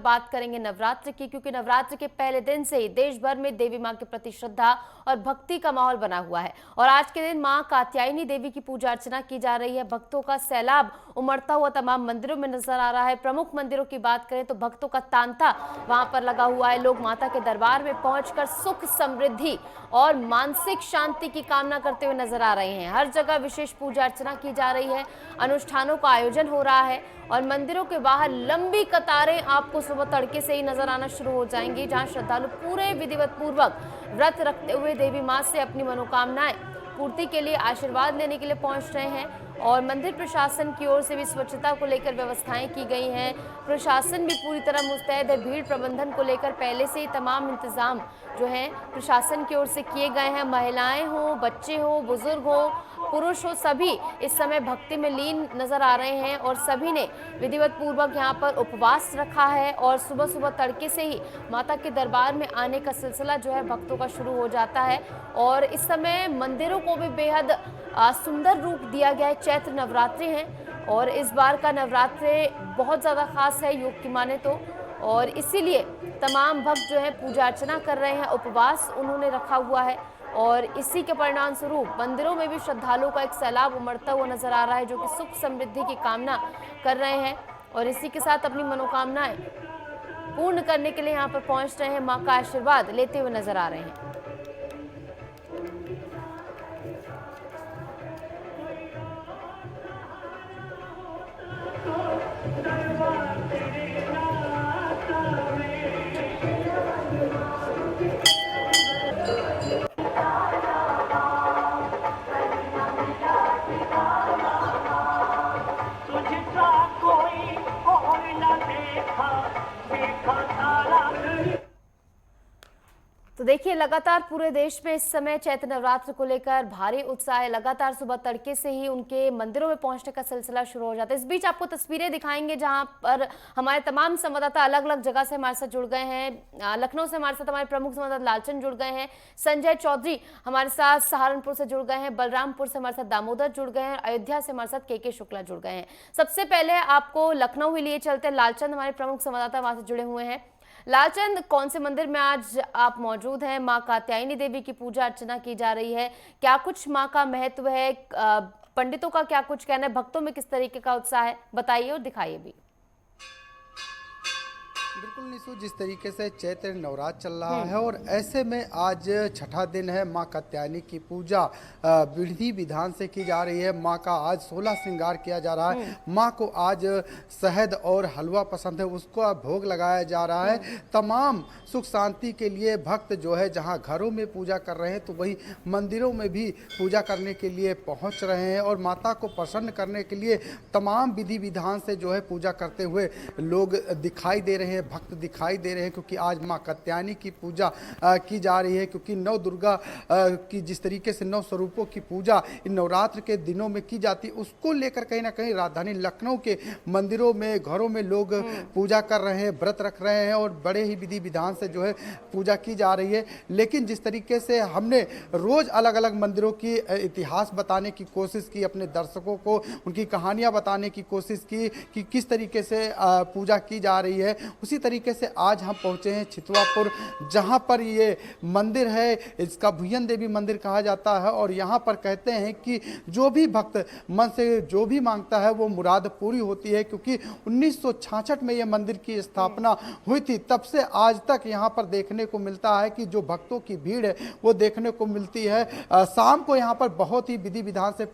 बात करेंगे नवरात्र की, क्योंकि नवरात्र के पहले दिन से ही देश भर में देवी मां के प्रति श्रद्धा और भक्ति का माहौल बना हुआ है। और आज के दिन मां कात्यायनी देवी की पूजा अर्चना की जा रही है। भक्तों का सैलाब उमड़ता हुआ तमाम मंदिरों में नजर आ रहा है। प्रमुख मंदिरों की बात करें तो भक्तों का तांता वहां पर लगा हुआ है। लोग माता के दरबार में पहुंचकर सुख समृद्धि और मानसिक शांति की कामना करते हुए नजर आ रहे हैं। हर जगह विशेष पूजा अर्चना की जा रही है, अनुष्ठानों का आयोजन हो रहा है और मंदिरों के बाहर लंबी कतारें आपको सुबह तड़के से ही नजर आना शुरू हो जाएंगी, जहां श्रद्धालु पूरे विधिवत पूर्वक व्रत रखते हुए देवी मां से अपनी मनोकामनाएं पूर्ति के लिए आशीर्वाद लेने के लिए पहुंच रहे हैं। और मंदिर प्रशासन की ओर से भी स्वच्छता को लेकर व्यवस्थाएं की गई हैं। प्रशासन भी पूरी तरह मुस्तैद है। भीड़ प्रबंधन को लेकर पहले से ही तमाम इंतजाम जो है प्रशासन की ओर से किए गए हैं। महिलाएं हो, बच्चे हो, बुजुर्ग हो, पुरुष हो, सभी इस समय भक्ति में लीन नजर आ रहे हैं और सभी ने विधिवत पूर्वक यहाँ पर उपवास रखा है। और सुबह सुबह तड़के से ही माता के दरबार में आने का सिलसिला जो है भक्तों का शुरू हो जाता है। और इस समय मंदिरों को भी बेहद सुंदर रूप दिया गया है। चैत्र नवरात्रि हैं और इस बार का नवरात्रि बहुत ज़्यादा खास है योग की माने तो, और इसीलिए तमाम भक्त जो है पूजा अर्चना कर रहे हैं, उपवास उन्होंने रखा हुआ है। और इसी के परिणाम स्वरूप मंदिरों में भी श्रद्धालुओं का एक सैलाब उमड़ता हुआ नजर आ रहा है, जो कि सुख समृद्धि की कामना कर रहे हैं और इसी के साथ अपनी मनोकामनाएं पूर्ण करने के लिए यहाँ पर पहुंच रहे हैं, माँ का आशीर्वाद लेते हुए नजर आ रहे हैं। तो देखिए, लगातार पूरे देश में इस समय चैत्र नवरात्र को लेकर भारी उत्साह है। लगातार सुबह तड़के से ही उनके मंदिरों में पहुंचने का सिलसिला शुरू हो जाता है। इस बीच आपको तस्वीरें दिखाएंगे जहां पर हमारे तमाम संवाददाता अलग अलग जगह से हमारे साथ जुड़ गए हैं। लखनऊ से हमारे साथ हमारे प्रमुख संवाददाता लालचंद जुड़ गए हैं, संजय चौधरी हमारे साथ सहारनपुर से जुड़ गए हैं, बलरामपुर से हमारे साथ दामोदर जुड़ गए हैं, अयोध्या से हमारे साथ के शुक्ला जुड़ गए हैं। सबसे पहले आपको लखनऊ ही लिए चलते हैं। लालचंद हमारे प्रमुख संवाददाता वहां से जुड़े हुए हैं। लालचंद, कौन से मंदिर में आज आप मौजूद हैं? मां कात्यायनी देवी की पूजा अर्चना की जा रही है, क्या कुछ मां का महत्व है? पंडितों का क्या कुछ कहना है? भक्तों में किस तरीके का उत्साह है, बताइए और दिखाइए भी। बिल्कुल निशु, जिस तरीके से चैत्र नवरात्र चल रहा है और ऐसे में आज छठा दिन है, माँ कात्यायनी की पूजा विधि विधान से की जा रही है। माँ का आज 16 श्रृंगार किया जा रहा है। माँ को आज शहद और हलवा पसंद है, उसको भोग लगाया जा रहा है। तमाम सुख शांति के लिए भक्त जो है जहाँ घरों में पूजा कर रहे हैं तो वही मंदिरों में भी पूजा करने के लिए पहुँच रहे हैं और माता को प्रसन्न करने के लिए तमाम विधि विधान से जो है पूजा करते हुए लोग दिखाई दे रहे हैं, भक्त दिखाई दे रहे हैं। क्योंकि आज मां कात्यायनी की पूजा की जा रही है, क्योंकि नौ दुर्गा की जिस तरीके से 9 स्वरूपों की पूजा इन नवरात्र के दिनों में की जाती है, उसको लेकर कहीं ना कहीं राजधानी लखनऊ के मंदिरों में, घरों में लोग पूजा कर रहे हैं, व्रत रख रहे हैं और बड़े ही विधि विधान से जो है पूजा की जा रही है। लेकिन जिस तरीके से हमने रोज अलग अलग मंदिरों की इतिहास बताने की कोशिश की, अपने दर्शकों को उनकी कहानियां बताने की कोशिश की कि किस तरीके से पूजा की जा रही है, उसी तरीके से आज हम पहुंचे हैं छितवापुर, जहां पर ये मंदिर है, इसका भुयन देवी मंदिर कहा जाता है। और यहां पर कहते हैं कि जो भी भक्त मन से जो भी मांगता है वो मुराद पूरी होती है। क्योंकि 1966 में ये मंदिर की स्थापना हुई थी, तब से आज तक यहां पर देखने को मिलता है कि जो भक्तों की भीड़ है वो देखने को मिलती है। शाम को यहाँ पर बहुत ही विधि विधान से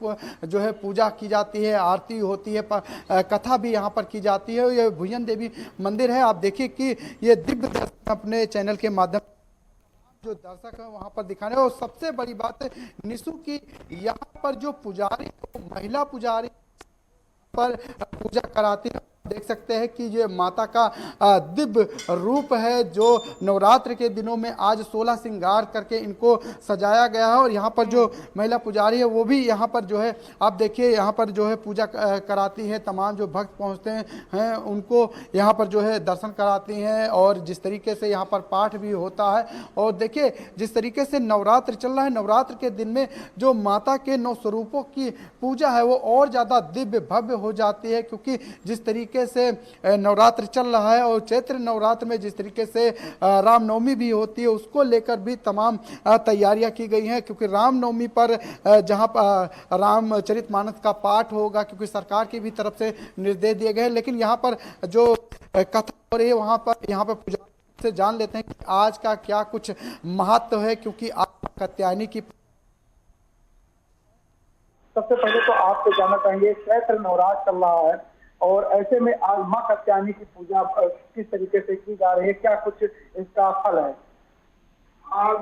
जो है पूजा की जाती है, आरती होती है, कथा भी यहाँ पर की जाती है। ये भुयन देवी मंदिर है। आप देखिए कि ये दिव्य दर्शन अपने चैनल के माध्यम जो दर्शक है वहां पर दिखाने। और सबसे बड़ी बात है निशु की यहाँ पर जो पुजारी, महिला पुजारी पर पूजा कराती है, देख सकते हैं कि ये माता का दिव्य रूप है जो नवरात्र के दिनों में आज 16 श्रृंगार करके इनको सजाया गया है। और यहाँ पर जो महिला पुजारी है वो भी यहाँ पर जो है आप देखिए यहाँ पर जो है पूजा कराती है। तमाम जो भक्त पहुँचते हैं उनको यहाँ पर जो है दर्शन कराती हैं और जिस तरीके से यहाँ पर पाठ भी होता है। और देखिए जिस तरीके से नवरात्र चल रहा है, नवरात्र के दिन में जो माता के 9 स्वरूपों की पूजा है वो और ज़्यादा दिव्य भव्य हो जाती है। क्योंकि जिस तरीके तरीके से नवरात्र चल रहा है और चैत्र नवरात्र में जिस तरीके से रामनवमी भी होती है उसको लेकर भी तमाम तैयारियां की गई हैं, क्योंकि रामनवमी पर जहां पर रामचरितमानस का पाठ होगा, क्योंकि सरकार की भी तरफ से निर्देश दिए गए हैं। लेकिन यहाँ पर जो कथा हो रही है यहाँ पर पूजा से जान लेते हैं कि आज का क्या कुछ महत्व है, क्योंकि आज कात्यायनी की सबसे पहले तो आपसे जानना चाहेंगे, चैत्र नवरात्र चल रहा है और ऐसे में आज मां कात्यायनी की पूजा किस तरीके से की जा रही है, क्या कुछ इसका फल है? आज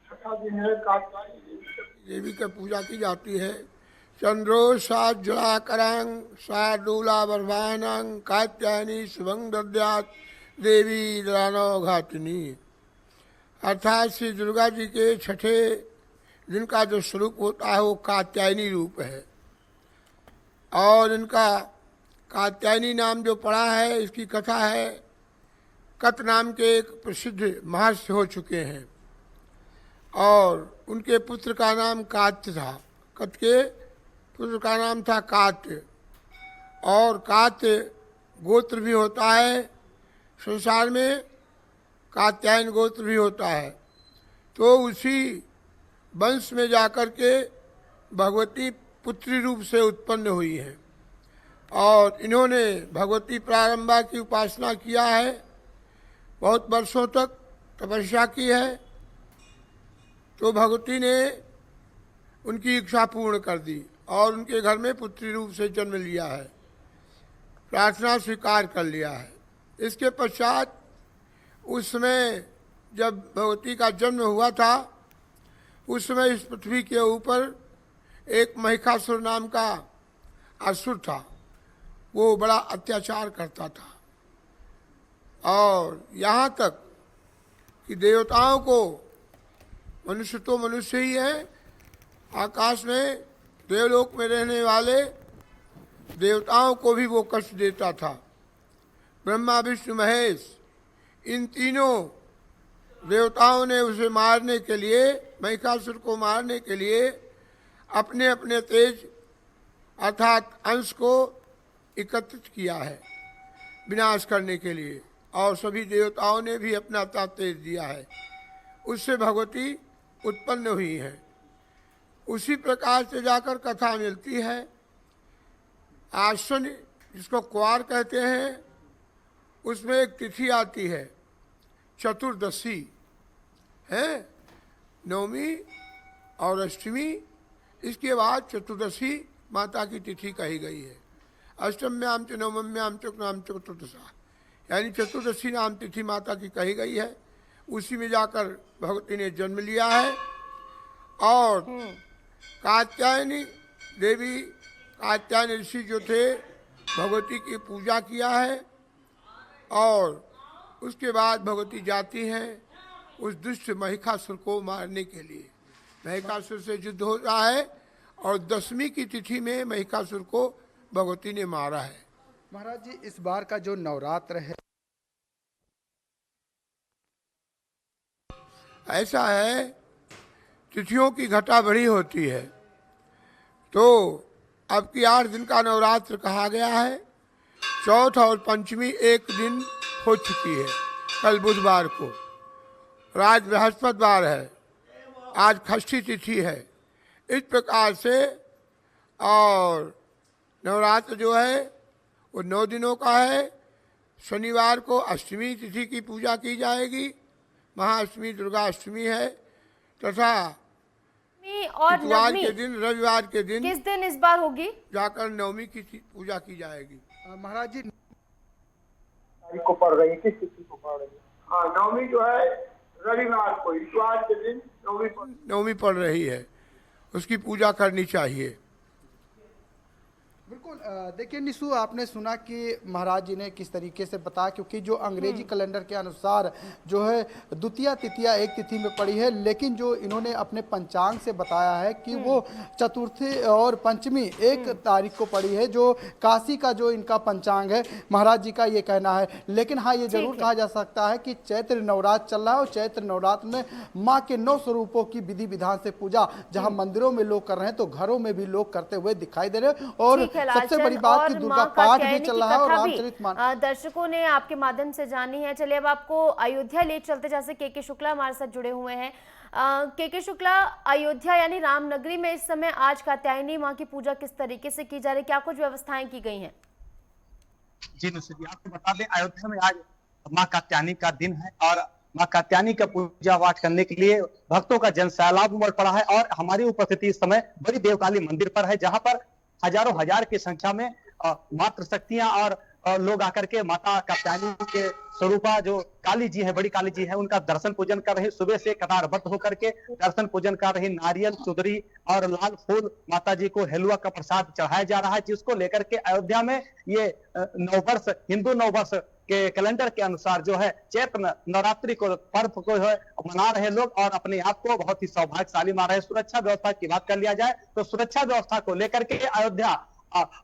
छठा दिन है, कात्यायनी देवी की पूजा की जाती है। चंद्रो सात जलाकरंग शार्दूला वर्भानंग कात्यायनी शुभंग दद्यात देवी दानो घातिनी। अर्थात श्री दुर्गा जी के छठे दिन का जो स्वरूप होता है वो कात्यायनी रूप है, और इनका कात्यायनी नाम जो पड़ा है, इसकी कथा है कत नाम के एक प्रसिद्ध महर्षि हो चुके हैं और उनके पुत्र का नाम कात्य था। कत के पुत्र का नाम था कात्य, और कात्य गोत्र भी होता है संसार में, कात्यायन गोत्र भी होता है। तो उसी वंश में जाकर के भगवती पुत्री रूप से उत्पन्न हुई है और इन्होंने भगवती प्रारंभा की उपासना किया है, बहुत वर्षों तक तपस्या की है। तो भगवती ने उनकी इच्छा पूर्ण कर दी और उनके घर में पुत्री रूप से जन्म लिया है, प्रार्थना स्वीकार कर लिया है। इसके पश्चात उस समय जब भगवती का जन्म हुआ था, उस समय इस पृथ्वी के ऊपर एक महिषासुर नाम का असुर था, वो बड़ा अत्याचार करता था और यहाँ तक कि देवताओं को, मनुष्य तो मनुष्य ही है, आकाश में देवलोक में रहने वाले देवताओं को भी वो कष्ट देता था। ब्रह्मा विष्णु महेश इन तीनों देवताओं ने उसे मारने के लिए, महिषासुर को मारने के लिए अपने अपने तेज अर्थात अंश को एकत्रित किया है विनाश करने के लिए, और सभी देवताओं ने भी अपना अपना तेज दिया है। उससे भगवती उत्पन्न हुई है। उसी प्रकार से जाकर कथा मिलती है। आश्विन जिसको क्वार कहते हैं, उसमें एक तिथि आती है चतुर्दशी है, नवमी और अष्टमी, इसके बाद चतुर्दशी माता की तिथि कही गई है। अष्टम्याम च नवम्याम च नाम चतुर्दशा, यानी चतुर्दशी नाम तिथि माता की कही गई है। उसी में जाकर भगवती ने जन्म लिया है और कात्यायनी देवी, कात्यायनी ऋषि जो थे, भगवती की पूजा किया है और उसके बाद भगवती जाती हैं उस दुष्ट महिषासुर को मारने के लिए। महिषासुर से युद्ध होता है और दशमी की तिथि में महिषासुर को भगवती ने मारा है। महाराज जी, इस बार का जो नवरात्र है ऐसा है, तिथियों की घटा बढ़ी होती है, तो अब की 8 दिन का नवरात्र कहा गया है। चौथ और पंचमी एक दिन हो चुकी है, कल बुधवार को, और आज बृहस्पतिवार है, आज षष्ठी तिथि है। इस प्रकार से और नवरात्र जो है वो 9 दिनों का है। शनिवार को अष्टमी तिथि की पूजा की जाएगी, महाअष्टमी दुर्गा अष्टमी है, तथा और इतवार नवमी के दिन, रविवार के दिन किस दिन इस बार होगी? जाकर नवमी की पूजा की जाएगी। महाराज जी, तारीख को पड़ रही है, किस तिथि को पड़ रही है? हाँ, नवमी जो है रविवार को, इतवार के दिन नवमी पड़ रही है, उसकी पूजा करनी चाहिए। बिल्कुल। देखिए निशु, आपने सुना कि महाराज जी ने किस तरीके से बताया, क्योंकि जो अंग्रेजी कैलेंडर के अनुसार जो है द्वितीया तिथिया एक तिथि में पड़ी है, लेकिन जो इन्होंने अपने पंचांग से बताया है कि वो चतुर्थी और पंचमी एक तारीख को पड़ी है, जो काशी का जो इनका पंचांग है, महाराज जी का ये कहना है। लेकिन हाँ, ये जरूर कहा जा सकता है कि चैत्र नवरात्र चल रहा है और चैत्र नवरात्र में माँ के 9 स्वरूपों की विधि विधान से पूजा जहाँ मंदिरों में लोग कर रहे हैं, तो घरों में भी लोग करते हुए दिखाई दे रहे हैं। और मुख्य सबसे बड़ी लालचंद बात और कि दुर्गा मां पाठ भी कात्यायनी चल की रहा है और कथा भी रामचरितमानस दर्शकों ने आपके माध्यम से जानी है। चलिए अब आपको अयोध्या ले चलते, जैसे के शुक्ला हमारे साथ जुड़े हुए हैं। के शुक्ला, अयोध्या यानी रामनगरी में इस समय आज कात्यायनी मां की पूजा किस तरीके से की जा रही है, क्या कुछ व्यवस्थाएं की गई हैं? जी निश्चित जी, आपको बता दें अयोध्या में आज मां कात्यायनी का दिन है और मां कात्यायनी का पूजा पाठ करने के लिए भक्तों का जन सैलाब उमड़ पड़ा है। और हमारी उपस्थिति इस समय बड़ी देवकाली मंदिर पर है, जहां पर हजारों हजार की संख्या में मात्र शक्तियां और लोग आकर के माता कात्यायनी के स्वरूपा जो काली जी है, बड़ी काली जी है, उनका दर्शन पूजन कर रहे। सुबह से कतारबद्ध होकर के दर्शन पूजन कर रहे। नारियल, चुदरी और लाल फूल माता जी को हलवा का प्रसाद चढ़ाया जा रहा है, जिसको लेकर के अयोध्या में ये नववर्ष, हिंदू नववर्ष के कैलेंडर के अनुसार जो है चैत्र नवरात्रि को पर्व को जो है मना रहे लोग और अपने आप को बहुत ही सौभाग्यशाली मान रहे हैं। सुरक्षा व्यवस्था की बात कर लिया जाए तो सुरक्षा व्यवस्था को लेकर के अयोध्या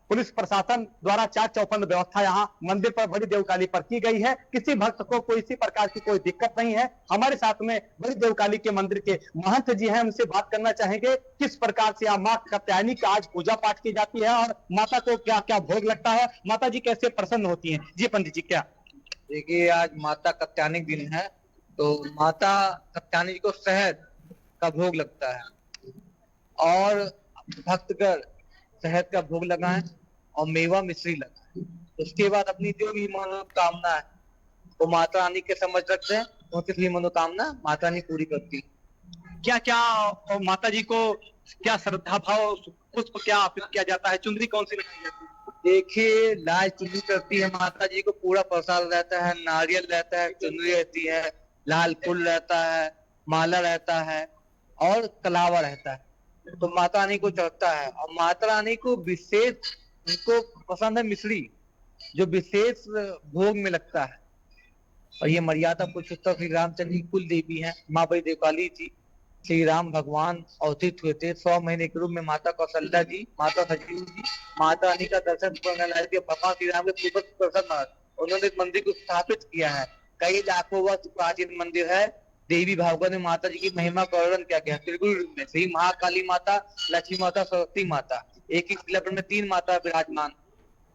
पुलिस प्रशासन द्वारा चाक चौबंद व्यवस्था यहाँ मंदिर पर बड़ी देवकाली पर की गई है। किसी भक्त को कोई इसी प्रकार की कोई दिक्कत नहीं है। हमारे साथ में बड़ी देवकाली के मंदिर के महंत जी हैं, उनसे बात करना चाहेंगे किस प्रकार से मां कात्यायनी का आज पूजा पाठ की जाती है और माता को क्या क्या भोग लगता है, माता जी कैसे प्रसन्न होती हैं। जी पंडित जी, क्या देखिए, आज माता कात्यायनी दिन है तो माता कात्यायनी को शहद का भोग लगता है और भक्तगण शहद का भोग लगाएं और मेवा मिश्री लगाएं। उसके बाद अपनी जो भी मनोकामना है वो माता रानी के समझ रखते हैं, उनकी सभी मनोकामना माता रानी पूरी करती है। क्या क्या माता जी को क्या श्रद्धा भाव पुष्प क्या अर्पित किया जाता है, चुंदरी कौन सी लगाई जाती है? देखिए, लाल चुनरी करती है माता जी को, पूरा प्रसाद रहता है, नारियल रहता है, चुनरी रहती है, लाल फूल रहता है, माला रहता है और कलावा रहता है, तो माता रानी को चढ़ता है। और माता रानी को विशेष उनको पसंद है मिश्री, जो विशेष भोग में लगता है। और ये मर्यादा पुरुषोत्तम श्री रामचंद्र जी कुल देवी है, माँ बड़ी देवकाली जी। श्री राम भगवान अवतरित हुए थे 100 महीने के रूप में। माता कौशल्या जी, माता सजीव जी माता रानी का दर्शन करने लाए थे। भगवान श्री राम के पूर्वज प्रसन्न, उन्होंने इस मंदिर को स्थापित किया है। कई लाखों वर्ष प्राचीन मंदिर है। देवी भागवत में माता जी की महिमा का वर्णन किया गया। त्रिपुर रूप में श्री महाकाली माता, लक्ष्मी माता, सरस्वती माता, एक ही शिलापट में 3 माता विराजमान।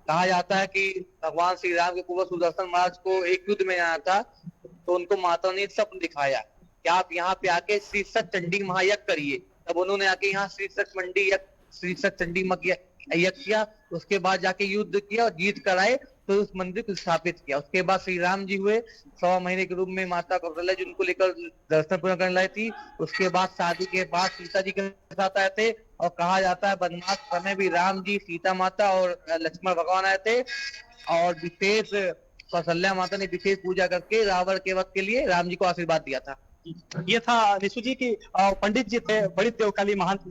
कहा जाता है कि भगवान श्री राम के पूर्वज सुदर्शन महाराज को एक युद्ध में जाना था तो उनको माता ने स्वप्न दिखाया कि आप यहाँ पे आके श्री सत चंडी महायज्ञ करिए। तब उन्होंने आके यहाँ श्री सत चंडी यज्ञ किया। उसके बाद जाके युद्ध किया और जीत कर आए तो उस मंदिर को स्थापित किया। उसके बाद श्री राम जी हुए 100 महीने के रूप में। माता कौशल्या जी उनको लेकर दर्शन पूर्ण करने लाई थी। उसके बाद शादी के बाद सीता जी के साथ आए थे और कहा जाता है वनवास समय भी राम जी, सीता माता और लक्ष्मण भगवान आए थे और विशेष कौशल्या माता ने विशेष पूजा करके रावण के वध के लिए राम जी को आशीर्वाद दिया था। ये था निशु जी की पंडित जी थे, बड़ी देवकाली महंत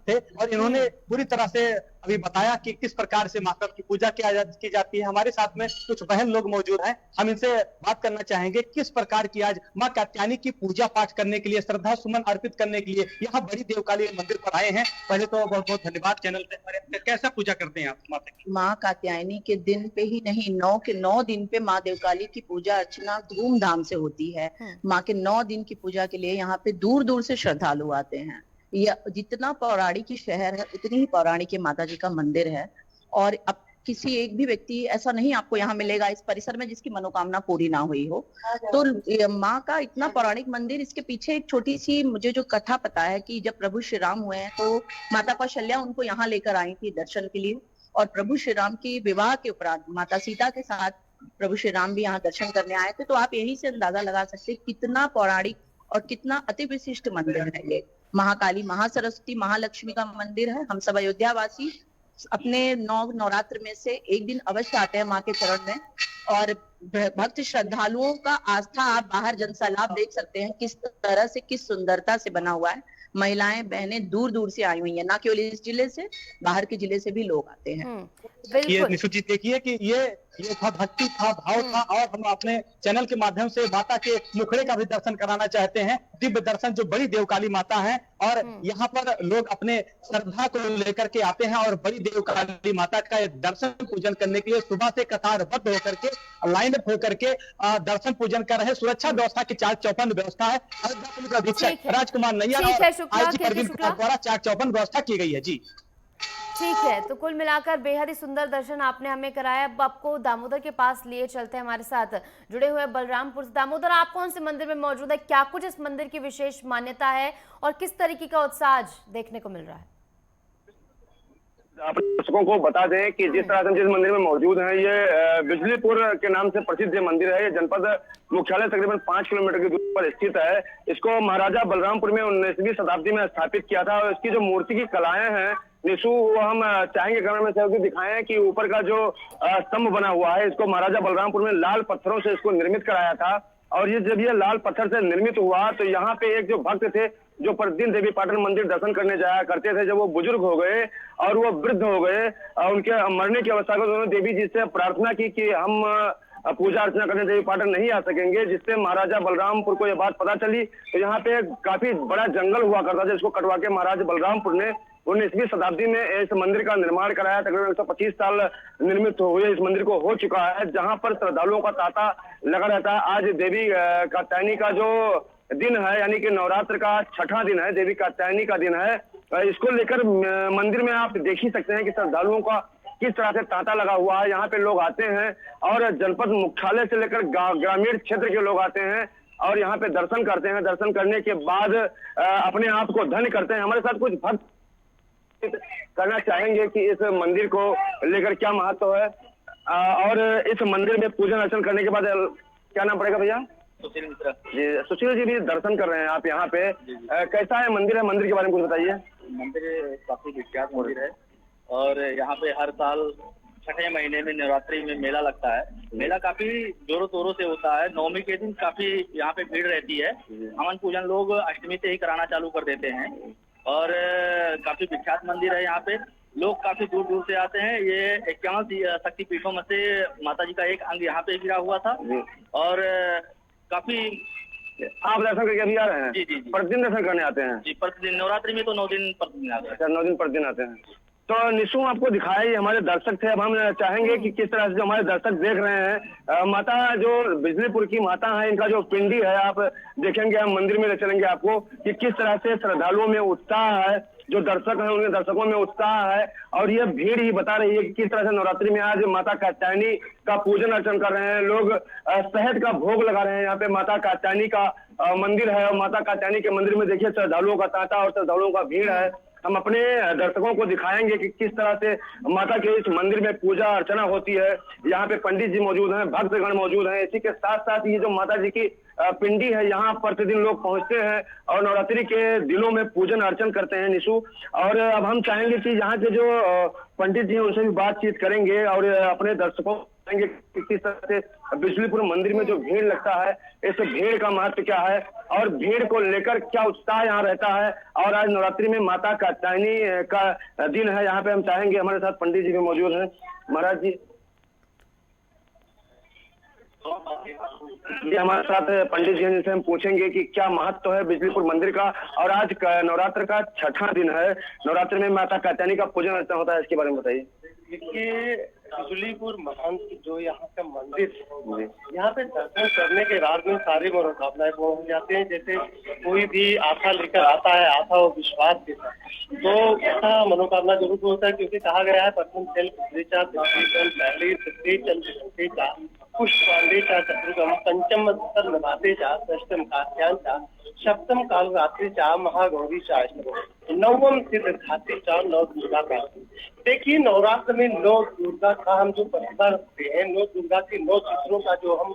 थे और इन्होंने पूरी तरह से अभी बताया कि किस प्रकार से माता की पूजा की जाती है। हमारे साथ में कुछ बहन लोग मौजूद हैं, हम इनसे बात करना चाहेंगे किस प्रकार की आज मां कात्यायनी की पूजा पाठ करने के लिए, श्रद्धा सुमन अर्पित करने के लिए यहाँ बड़ी देवकाली मंदिर पर आए हैं। पहले तो बहुत बहुत धन्यवाद चैनल पे। कैसा पूजा करते हैं आप माता की? माँ कात्यायनी के दिन पे ही नहीं, 9 के 9 दिन पे माँ देवकाली की पूजा अर्चना धूमधाम से होती है। माँ के 9 दिन की पूजा के लिए यहाँ पे दूर दूर से श्रद्धालु आते हैं। यह जितना पौराणिक शहर है उतनी ही पौराणिक माता जी का मंदिर है। और अब किसी एक भी व्यक्ति ऐसा नहीं आपको यहाँ मिलेगा इस परिसर में जिसकी मनोकामना पूरी ना हुई हो। तो माँ का इतना पौराणिक मंदिर, इसके पीछे एक छोटी सी मुझे जो कथा पता है कि जब प्रभु श्री राम हुए हैं तो माता कौशल्या उनको यहाँ लेकर आई थी दर्शन के लिए। और प्रभु श्री राम की विवाह के उपरांत माता सीता के साथ प्रभु श्री राम भी यहाँ दर्शन करने आए थे। तो आप यही से अंदाजा लगा सकते कितना पौराणिक और कितना अति विशिष्ट मंदिर है ये। महाकाली, महासरस्वती, महालक्ष्मी का मंदिर है। हम सब अयोध्या वासी अपने नवरात्र में से एक दिन अवश्य आते हैं माँ के चरण में। और भक्त श्रद्धालुओं का आस्था आप बाहर जनसैलाब देख सकते हैं किस तरह से, किस सुंदरता से बना हुआ है। महिलाएं बहनें दूर दूर से आई हुई हैं, ना केवल इस जिले से, बाहर के जिले से भी लोग आते हैं। ये निशु जी देखिए कि ये था भक्ति था, भाव था। और हम अपने चैनल के माध्यम से माता के मुखड़े का भी दर्शन कराना चाहते हैं, दिव्य दर्शन, जो बड़ी देवकाली माता है। और यहाँ पर लोग अपने श्रद्धा को लेकर के आते हैं और बड़ी देवकाली माता का दर्शन पूजन करने के लिए सुबह से कतारबद्ध होकर के, लाइन होकर के दर्शन पूजन कर रहे हैं। सुरक्षा व्यवस्था की चाक चौबंद व्यवस्था है। पुलिस अधीक्षक राजकुमार नैयर और आईजी परवीन कुमार द्वारा चाक चौबंद व्यवस्था की गई है। जी ठीक है, तो कुल मिलाकर बेहद ही सुंदर दर्शन आपने हमें कराया। अब आपको दामोदर के पास लिए चलते हैं, हमारे साथ जुड़े हुए बलरामपुर से। दामोदर, आप कौन से मंदिर में मौजूद है? क्या कुछ इस मंदिर की विशेष मान्यता है और किस तरीके का उत्साह आज देखने को मिल रहा है? अपने दर्शकों को बता दें कि जिस तरह से हम जिस मंदिर में मौजूद हैं, ये बिजलीपुर के नाम से प्रसिद्ध ये मंदिर है। ये जनपद मुख्यालय तकरीबन 5 किलोमीटर की दूरी पर स्थित है। इसको महाराजा बलरामपुर में 19वीं शताब्दी में स्थापित किया था और इसकी जो मूर्ति की कलाएं हैं निशु, वो हम चाहेंगे कैमरा में से दिखाएं कि ऊपर का जो स्तंभ बना हुआ है, इसको महाराजा बलरामपुर में लाल पत्थरों से इसको निर्मित कराया था। और ये जब ये लाल पत्थर से निर्मित हुआ तो यहाँ पे एक जो भक्त थे जो प्रतिदिन देवी पाटन मंदिर दर्शन करने जाया करते थे, जब वो बुजुर्ग हो गए और वो वृद्ध हो गए, उनके मरने की अवस्था को उन्होंने देवी जी से प्रार्थना की कि हम पूजा अर्चना करने देवी पाटन नहीं आ सकेंगे। जिससे महाराजा बलरामपुर को यह बात पता चली तो यहाँ पे काफी बड़ा जंगल हुआ करता था, जिसको कटवा के महाराजा बलरामपुर ने 19वीं शताब्दी में इस मंदिर का निर्माण कराया। तकरीबन 125 साल निर्मित हुए इस मंदिर को हो चुका है, जहां पर श्रद्धालुओं का तांता लगा रहता है। आज देवी कात्यायनी का जो दिन है, यानी कि नवरात्र का छठा दिन है, देवी कात्यायनी का दिन है। इसको लेकर मंदिर में आप देख ही सकते हैं कि श्रद्धालुओं का किस तरह से तांता लगा हुआ है। यहाँ पे लोग आते हैं और जनपद मुख्यालय से लेकर ग्रामीण क्षेत्र के लोग आते हैं और यहाँ पे दर्शन करते हैं। दर्शन करने के बाद अपने आप को धन्य करते हैं। हमारे साथ कुछ भक्त करना चाहेंगे कि इस मंदिर को लेकर क्या महत्व है और इस मंदिर में पूजन अर्चन करने के बाद क्या नाम पड़ेगा भैया? सुशील मिश्रा जी। सुशील जी भी दर्शन कर रहे हैं आप यहाँ पे, कैसा है मंदिर? है मंदिर के बारे में कुछ बताइए। मंदिर काफी विख्यात मंदिर है और यहाँ पे हर साल छठे महीने में नवरात्रि में मेला लगता है। मेला काफी जोरों तोरों से होता है। नवमी के दिन काफी यहाँ पे भीड़ रहती है। हवन पूजन लोग अष्टमी से ही कराना चालू कर देते हैं और काफी विख्यात मंदिर है। यहाँ पे लोग काफी दूर दूर से आते हैं। ये 51 शक्तिपीठों में से माता जी का एक अंग यहाँ पे गिरा हुआ था और काफी आप दर्शन करके अभी आ रहे हैं? जी जी जी। प्रतिदिन दर्शन करने आते हैं? जी, प्रतिदिन नवरात्रि में तो 9 दिन प्रतिदिन आते हैं। 9 दिन प्रतिदिन आते हैं। तो निशु आपको दिखाया, ये हमारे दर्शक थे। अब हम चाहेंगे कि किस तरह से जो हमारे दर्शक देख रहे हैं, माता जो बिजलीपुर की माता है, इनका जो पिंडी है आप देखेंगे, हम मंदिर में ले चलेंगे आपको कि किस तरह से श्रद्धालुओं में उत्साह है, जो दर्शक हैं उनके दर्शकों में उत्साह है। और ये भीड़ ही बता रही है कि किस तरह से नवरात्रि में आज माता कात्यायनी का पूजन अर्चन कर रहे हैं लोग। शहद का भोग लगा रहे हैं। यहाँ पे माता कात्यायनी का मंदिर है और माता कात्यायनी के मंदिर में देखिए श्रद्धालुओं का तांता और श्रद्धालुओं का भीड़ है। हम अपने दर्शकों को दिखाएंगे कि किस तरह से माता के इस मंदिर में पूजा अर्चना होती है। यहाँ पे पंडित जी मौजूद हैं, भक्तगण मौजूद हैं। इसी के साथ साथ ये जो माता जी की पिंडी है, यहाँ प्रतिदिन लोग पहुंचते हैं और नवरात्रि के दिनों में पूजन अर्चन करते हैं निशु। और अब हम चाहेंगे कि यहाँ के जो पंडित जी हैं उनसे भी बातचीत करेंगे और अपने दर्शकों को बताएंगे कि किस तरह से बिजलीपुर मंदिर में जो भीड़ लगता है, इस भीड़ का महत्व क्या है और भीड़ को लेकर क्या उत्साह यहाँ रहता है। और आज नवरात्रि में माता कात्यायनी का दिन है। यहाँ पे हम चाहेंगे, हमारे साथ पंडित जी भी मौजूद हैं। महाराज जी हमारे साथ पंडित जी जिनसे हम पूछेंगे कि क्या महत्व है बिजलीपुर मंदिर का और आज नवरात्र का छठा दिन है। नवरात्र में माता कात्यायनी का पूजन अर्चना होता है, इसके बारे में बताइए। देखिए, बिजलीपुर महंत जो यहाँ का मंदिर है, यहाँ पे दर्शन करने के बाद में सारी मनोकामनाएं पूर्ण हो जाते हैं। जैसे कोई भी आशा लेकर आता है, आशा और विश्वास के साथ, तो ऐसा मनोकामना जरूर होता है। क्योंकि कहा गया है प्रथम चल पुष्पांडे चा चतुर्गम पंचम नभाते चा षष्टम कात्यान चा सप्तम काल रात्रि चा महागौरी चा नवम सिद्ध खाते चा नौ दुर्गा का। देखिए, नवरात्र में 9 दुर्गा का हम जो प्रतिभा रखते हैं, 9 दुर्गा के 9 चित्रों का जो हम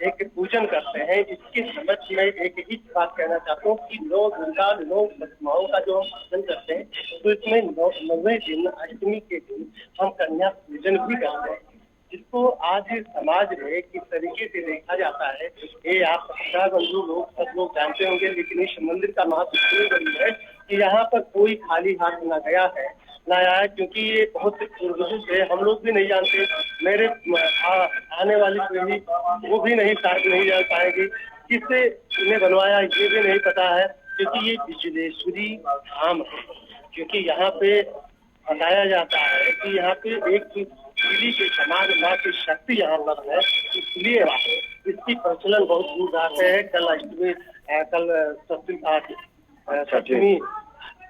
एक पूजन करते हैं, इसके समझ में एक ही बात कहना चाहता हूँ कि 9 दुर्गा 9 प्रतिमाओं का जो हम पूजन करते हैं, तो इसमें 9वें दिन अष्टमी के दिन हम कन्या पूजन भी करते हैं, जिसको आज समाज में किस तरीके से देखा जाता है ये आप बंधु लोग सब लोग जानते होंगे। लेकिन इस मंदिर का महत्व है कि यहाँ पर कोई खाली हाथ न गया है न आया है, क्योंकि ये बहुत पूर्वजों से हम लोग भी नहीं जानते। मेरे आने वाली पीढ़ी वो भी नहीं जान पाएगी किससे इन्हें बनवाया, ये भी नहीं पता है। क्योंकि ये बिजलेश्वरी धाम है, क्योंकि यहाँ पे बताया जाता है कि यहाँ पे एक बिजली के समान माँ की शक्ति यहाँ पर है, इसलिए इसकी प्रचलन बहुत दूर से है। कल अष्टमी, कल सप्तमी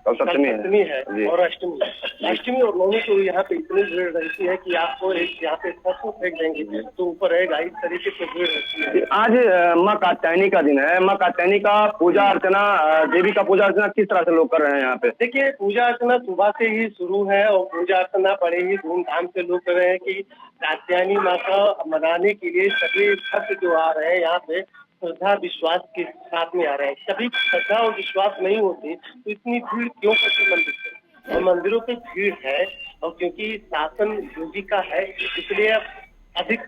कल सप्तमी सप्तमी है जी। और अष्टमी और नवमी को यहाँ पे इतनी भीड़ रहती है कि आपको एक यहाँ पे सरसों फेंक देंगे तो ऊपर रहेगा, इस तरीके से भीड़ रहती है। आज माँ कात्यायनी का दिन है। माँ कात्यायनी का पूजा अर्चना, देवी का पूजा अर्चना किस तरह से लोग कर रहे हैं यहाँ पे? देखिए, पूजा अर्चना सुबह से ही शुरू है और पूजा अर्चना बड़े ही धूमधाम से लोग कर रहे हैं कि कात्यायनी माँ का मनाने के लिए सभी भक्त जो आ रहे हैं यहाँ पे श्रद्धा विश्वास के साथ में आ रहे हैं। कभी श्रद्धा और विश्वास नहीं होती तो इतनी भीड़ क्यों करती मंदिर पे? और मंदिरों पे भीड़ है और क्योंकि शासन योगी का है इसलिए अधिक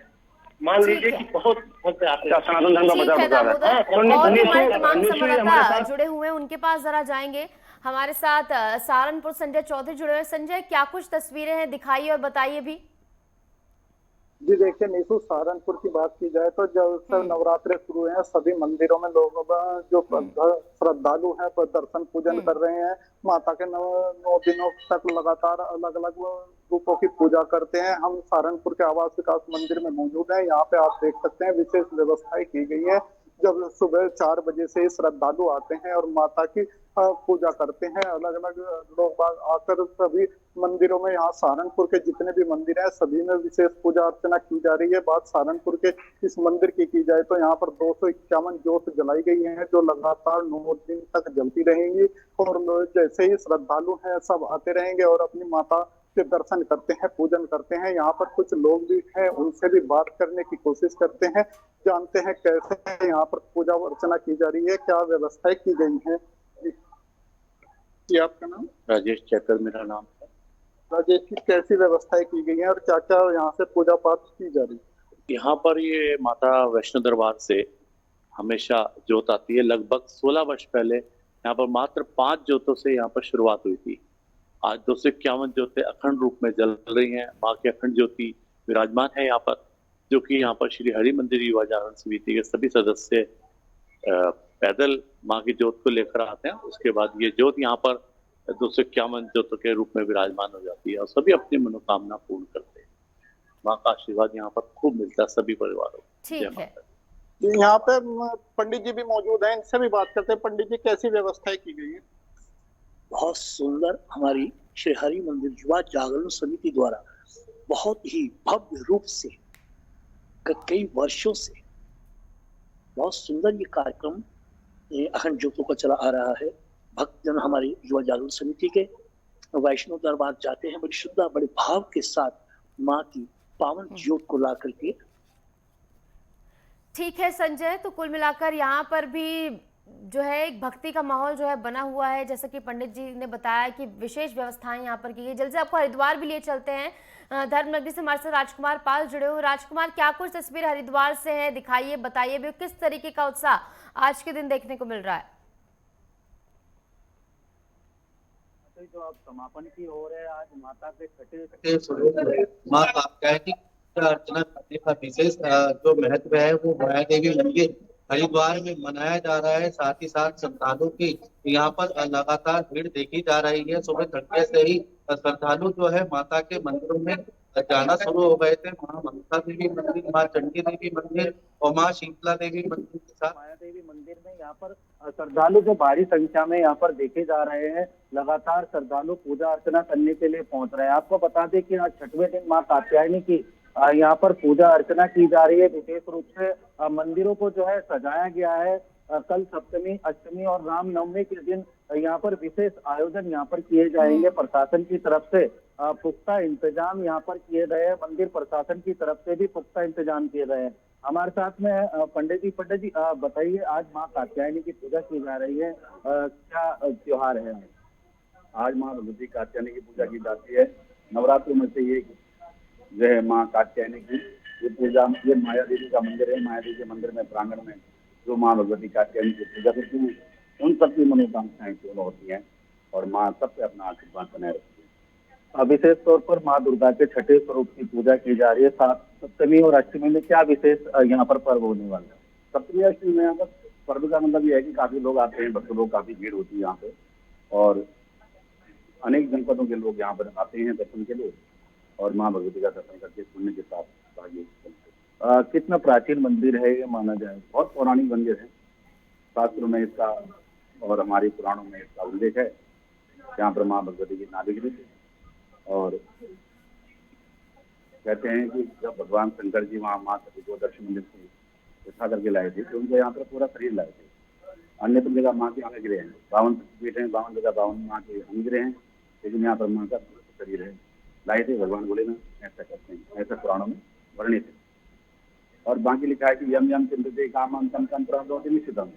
मान लीजिए कि बहुत भक्त आते हैं। सनातन धर्म का ठीक प्रचार है प्रसार दामोदर, है। और निशु- हमारे तमाम निशु हमारे संवाददाता साथ जुड़े हुए हैं, उनके पास जरा जाएंगे। हमारे साथ सहारनपुर संजय चौधरी जुड़े हुए हैं। संजय, क्या कुछ तस्वीरें हैं, दिखाइए और बताइए भी। जी देखिए नीतू, सहारनपुर की बात की जाए तो जब से नवरात्रे शुरू हुए हैं सभी मंदिरों में लोग जो श्रद्धालु हैं वो दर्शन पूजन कर रहे हैं। माता के 9 दिनों तक लगातार अलग अलग रूपों की पूजा करते हैं। हम सहारनपुर के आवास विकास मंदिर में मौजूद हैं। यहाँ पे आप देख सकते हैं विशेष व्यवस्थाएं की गई है। जब सुबह 4 बजे से श्रद्धालु आते हैं और माता की पूजा करते हैं। अलग अलग लोग आकर सभी मंदिरों में, यहाँ सहारनपुर के जितने भी मंदिर हैं सभी में विशेष पूजा अर्चना की जा रही है। बात सहारनपुर के इस मंदिर की जाए तो यहाँ पर 251 ज्योत जलाई गई हैं जो लगातार 9 दिन तक जलती रहेंगी और जैसे ही श्रद्धालु हैं सब आते रहेंगे और अपनी माता के दर्शन करते हैं, पूजन करते हैं। यहाँ पर कुछ लोग भी हैं, उनसे भी बात करने की कोशिश करते हैं, जानते हैं कैसे यहाँ पर पूजा अर्चना की जा रही है, क्या व्यवस्थाएं की गई हैं। जी आपका नाम? राजेश चैकर मेरा नाम है। राजेश जी, कैसी व्यवस्थाएं की गई हैं और क्या क्या यहाँ से पूजा पाठ की जा रही है? यहाँ पर ये माता वैष्णो दरबार से हमेशा जोत आती है। लगभग 16 वर्ष पहले यहाँ पर मात्र 5 जोतों से यहाँ पर शुरुआत हुई थी। आज 251 जोतें अखंड रूप में जल रही हैं। माँ की अखंड ज्योति विराजमान है यहाँ पर, जो कि यहाँ पर श्री हरि मंदिर युवा जागरण समिति के सभी सदस्य पैदल माँ की ज्योत को लेकर आते हैं। उसके बाद ये ज्योत यहाँ पर 251 ज्योतों के रूप में विराजमान हो जाती है और सभी अपनी मनोकामना पूर्ण करते हैं। माँ का आशीर्वाद यहाँ पर खूब मिलता है सभी परिवारों को। ठीक है, यहाँ पे पंडित जी भी मौजूद हैं, इनसे भी बात करते हैं। पंडित जी, कैसी व्यवस्थाएं की गई है? बहुत सुंदर हमारी श्री हरि मंदिर युवा जागरण समिति द्वारा बहुत ही भव्य रूप से कई वर्षों से बहुत सुंदर ये कार्यक्रम अखंड ज्योतों का चला आ रहा है। भक्तजन हमारी युवा जागरण समिति के वैष्णो दरबार जाते हैं, बड़ी श्रद्धा बड़े भाव के साथ माँ की पावन ज्योत को ला करके। ठीक है संजय, तो कुल मिलाकर यहाँ पर भी जो है एक भक्ति का माहौल जो है बना हुआ है। जैसा कि पंडित जी ने बताया कि विशेष व्यवस्थाएं यहाँ पर की गई। जल्द से आपको हरिद्वार भी लिए चलते हैं। धर्मनगरी से हमारे साथ राजकुमार पाल जुड़े हुए। राजकुमार, क्या कुछ तस्वीर हरिद्वार से है, दिखाइए, बताइए भी किस तरीके का उत्साह आज के दिन देखने को मिल रहा है। जो अब समापन की हो रहे हैं, आज माता के छठे स्वरूप माँ कात्यायनी की अर्चना करने का विशेष जो महत्व है वो माया देवी मंदिर हरिद्वार में मनाया जा रहा है। साथ ही साथ श्रद्धालु की यहाँ पर लगातार भीड़ देखी जा रही है। सुबह तड़के से ही श्रद्धालु जो है माता के मंदिरों में जाना शुरू हो गए थे। माँ मनसा देवी मंदिर, माँ चंडी देवी मंदिर और माँ शीतला देवी मंदिर के साथ माया देवी मंदिर में यहाँ पर श्रद्धालु जो भारी संख्या में यहाँ पर देखे जा रहे हैं। लगातार श्रद्धालु पूजा अर्चना करने के लिए पहुंच रहे हैं। आपको बता दें कि आज 6वें दिन माँ कात्यायनी की यहाँ पर पूजा अर्चना की जा रही है। विशेष रूप से मंदिरों को जो है सजाया गया है। कल सप्तमी, अष्टमी और रामनवमी के दिन यहाँ पर विशेष आयोजन यहाँ पर किए जाएंगे। प्रशासन की तरफ से पुख्ता इंतजाम यहाँ पर किए गए हैं। मंदिर प्रशासन की तरफ से भी पुख्ता इंतजाम किए गए हैं। हमारे साथ में पंडित जी बताइए, आज माँ कात्यायनी की पूजा की जा रही है, क्या त्योहार है? आज माँ भगवती कात्यायनी की पूजा की जाती है। नवरात्रों में से ये जो है माँ कात्यायनी की ये पूजा, ये माया देवी का मंदिर है। माया देवी के मंदिर में प्रांगण में जो माँ भगवती कात्यायनी की पूजा करती है उन सबकी मनोकामनाएं पूर्ण होती हैं और माँ सबसे अपना आशीर्वाद बनाए रखती है। विशेष तौर पर माँ दुर्गा के छठे स्वरूप की पूजा की जा रही है। सप्तमी और अष्टमी में क्या विशेष यहाँ पर पर्व होने वाला है? सप्तमी अष्टमी में यहाँ पर पर्व का मतलब ये है कि काफी लोग आते हैं, भक्त लोग, काफी भीड़ होती है यहाँ पे और अनेक जनपदों के लोग यहाँ पर आते हैं दर्शन के लिए और माँ भगवती का दर्शन करके पुण्य के साथ भाग्य। कितना प्राचीन मंदिर है ये माना जाए? बहुत पौराणिक मंदिर है। शास्त्रों में इसका और हमारे पुराणों में इसका उल्लेख है जहाँ पर माँ भगवती की नाभि गिरी थी। और कहते हैं कि जब भगवान शंकर जी वहाँ माँ सती को दक्षिण मंदिर से उठा करके लाए थे तो उनके यहाँ पर पूरा शरीर लाए थे। अन्य जगह माँ के अंग गिरे हैं, 52 पीठ हैं, 52 जगह 52 माँ के अंग गिरे हैं, लेकिन यहाँ पर माँ का शरीर है लाए थे भगवान भोलेनाथ, ऐसा कहते हैं, ऐसा पुराणों में वर्णित है। और बाकी लिखा है कि यम यम चिंतते कामं तम तम प्राप्नोति निश्चितम्।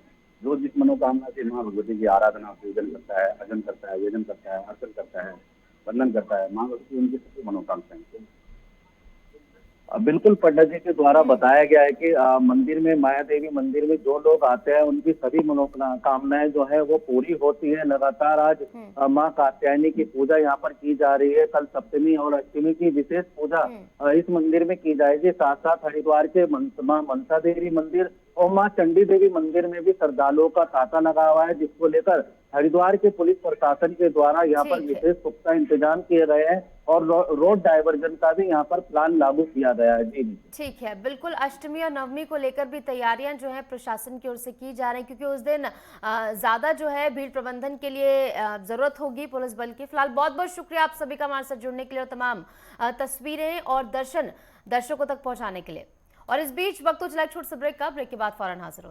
जो जिस मनोकामना से माँ भगवती की आराधना पूजन करता है, अजन करता है, वेदन करता है, अर्चन करता है, वंदन करता है, माँ भगवती उनकी सभी मनोकामनाएं। बिल्कुल पंडित जी के द्वारा बताया गया है कि मंदिर में, माया देवी मंदिर में जो लोग आते हैं उनकी सभी मनोकामनाएं जो है वो पूरी होती है। लगातार आज माँ कात्यायनी की पूजा यहाँ पर की जा रही है। कल सप्तमी और अष्टमी की विशेष पूजा इस मंदिर में की जाएगी। साथ साथ हरिद्वार के माँ मनसा देवी मंदिर और माँ चंडी देवी मंदिर में भी श्रद्धालुओं का तांता लगा हुआ है, जिसको लेकर हरिद्वार के पुलिस प्रशासन के द्वारा यहाँ पर विशेष पुख्ता इंतजाम किए गए हैं और रोड डाइवर्जन का भी यहाँ पर प्लान लागू किया गया है। जी ठीक है, बिल्कुल। अष्टमी और नवमी को लेकर भी तैयारियां जो है प्रशासन की ओर से की जा रही हैं, क्योंकि उस दिन ज्यादा जो है भीड़ प्रबंधन के लिए जरूरत होगी पुलिस बल की। फिलहाल बहुत बहुत शुक्रिया आप सभी का हमारे साथ जुड़ने के लिए और तमाम तस्वीरें और दर्शकों तक पहुंचाने के लिए। और इस बीच वक्त तो चला एक छोटे से ब्रेक का, ब्रेक के बाद फौरन हाजिर होते हैं।